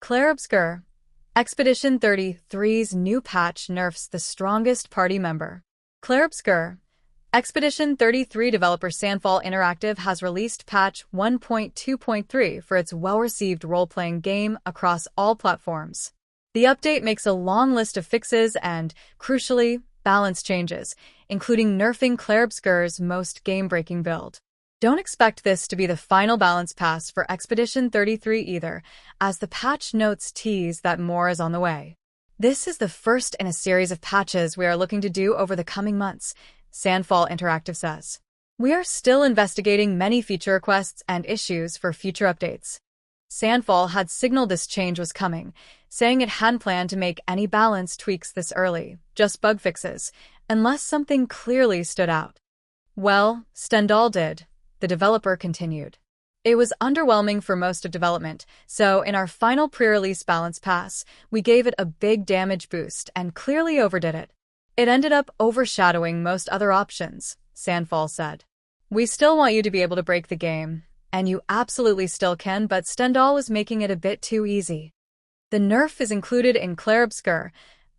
Clair Obscur. Expedition 33's new patch nerfs the strongest party member. Clair Obscur. Expedition 33 developer Sandfall Interactive has released patch 1.2.3 for its well-received role-playing game across all platforms. The update makes a long list of fixes and, crucially, balance changes, including nerfing Clair Obscur's most game-breaking build. Don't expect this to be the final balance pass for Expedition 33 either, as the patch notes tease that more is on the way. This is the first in a series of patches we are looking to do over the coming months, Sandfall Interactive says. We are still investigating many feature requests and issues for future updates. Sandfall had signaled this change was coming, saying it hadn't planned to make any balance tweaks this early, just bug fixes, unless something clearly stood out. Well, Stendhal did. The developer continued. It was underwhelming for most of development, so in our final pre-release balance pass, we gave it a big damage boost and clearly overdid it. It ended up overshadowing most other options, Sandfall said. We still want you to be able to break the game, and you absolutely still can, but Stendhal was making it a bit too easy. The nerf is included in Clair Obscur,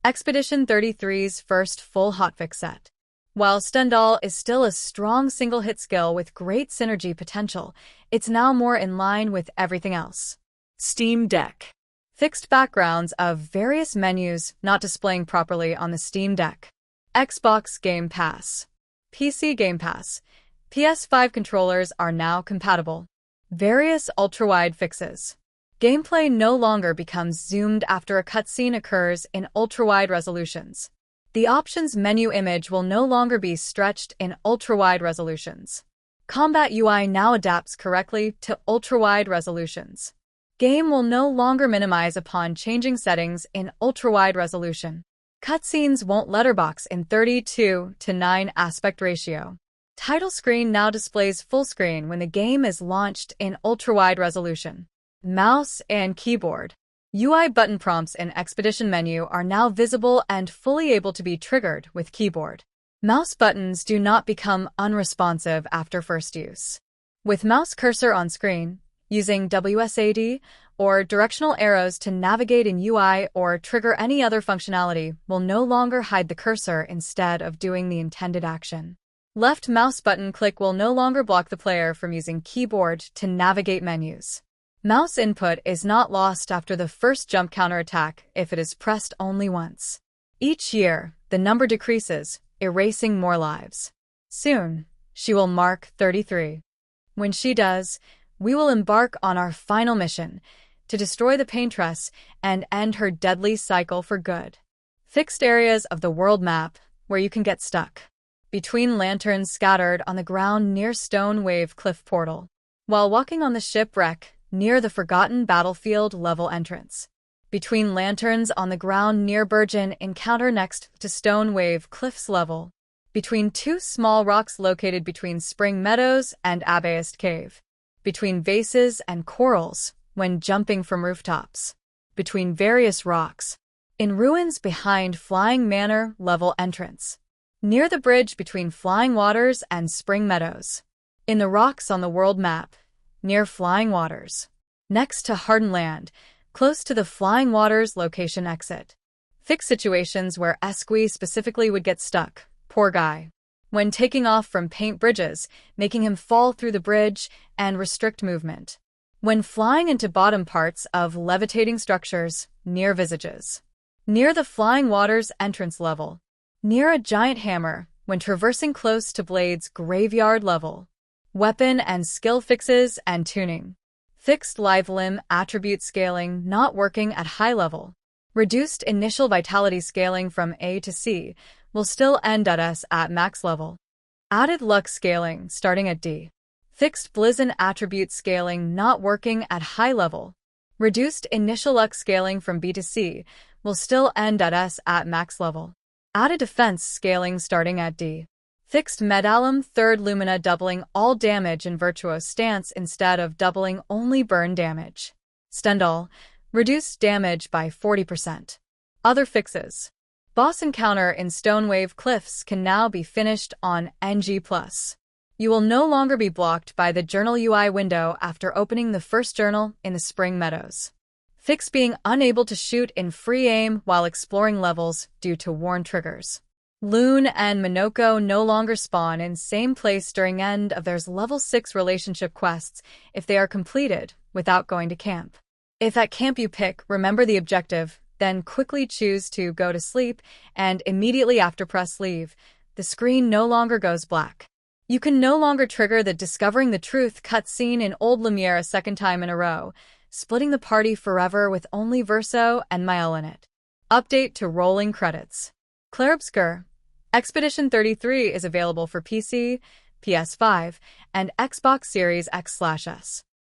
Expedition 33's first full hotfix set. While Stendhal is still a strong single-hit skill with great synergy potential, it's now more in line with everything else. Steam Deck. Fixed backgrounds of various menus not displaying properly on the Steam Deck. Xbox Game Pass. PC Game Pass. PS5 controllers are now compatible. Various ultra-wide fixes. Gameplay no longer becomes zoomed after a cutscene occurs in ultra-wide resolutions. The options menu image will no longer be stretched in ultra-wide resolutions. Combat UI now adapts correctly to ultra-wide resolutions. Game will no longer minimize upon changing settings in ultra-wide resolution. Cutscenes won't letterbox in 32:9 aspect ratio. Title screen now displays full screen when the game is launched in ultra-wide resolution. Mouse and keyboard. UI button prompts in Expedition menu are now visible and fully able to be triggered with keyboard. Mouse buttons do not become unresponsive after first use. With mouse cursor on screen, using WSAD or directional arrows to navigate in UI or trigger any other functionality will no longer hide the cursor instead of doing the intended action. Left mouse button click will no longer block the player from using keyboard to navigate menus. Mouse input is not lost after the first jump counter attack if it is pressed only once. Each year, the number decreases, erasing more lives. Soon, she will mark 33. When she does, we will embark on our final mission, to destroy the Paintress and end her deadly cycle for good. Fixed areas of the world map where you can get stuck. Between lanterns scattered on the ground near Stone Wave Cliff Portal. While walking on the shipwreck near the Forgotten Battlefield level entrance. Between lanterns on the ground near Burgeon encounter next to Stone Wave Cliffs level. Between two small rocks located between Spring Meadows and Abaist Cave. Between vases and corals when jumping from rooftops. Between various rocks. In ruins behind Flying Manor level entrance. Near the bridge between Flying Waters and Spring Meadows. In the rocks on the world map. Near Flying Waters. Next to Hardened Land, close to the Flying Waters location exit. Fix situations where Esqui specifically would get stuck, poor guy. When taking off from paint bridges, making him fall through the bridge and restrict movement. When flying into bottom parts of levitating structures, near visages. Near the Flying Waters entrance level. Near a giant hammer, when traversing close to Blade's graveyard level. Weapon and skill fixes and tuning. Fixed live limb attribute scaling not working at high level. Reduced initial vitality scaling from A to C will still end at S at max level. Added luck scaling starting at D. Fixed Blizzard attribute scaling not working at high level. Reduced initial luck scaling from B to C will still end at S at max level. Added defense scaling starting at D. Fixed Medallium 3rd Lumina doubling all damage in Virtuos stance instead of doubling only burn damage. Stendhal, reduced damage by 40%. Other fixes. Boss encounter in Stonewave Cliffs can now be finished on NG+. You will no longer be blocked by the Journal UI window after opening the first journal in the Spring Meadows. Fix being unable to shoot in free aim while exploring levels due to worn triggers. Loon and Minoko no longer spawn in same place during end of their level 6 relationship quests if they are completed without going to camp. If at camp you pick remember the objective, then quickly choose to go to sleep and immediately after press leave, the screen no longer goes black. You can no longer trigger the Discovering the Truth cutscene in Old Lumiere a second time in a row, splitting the party forever with only Verso and Mael in it. Update to rolling credits. Clair Obscur. Expedition 33 is available for PC, PS5, and Xbox Series X/S.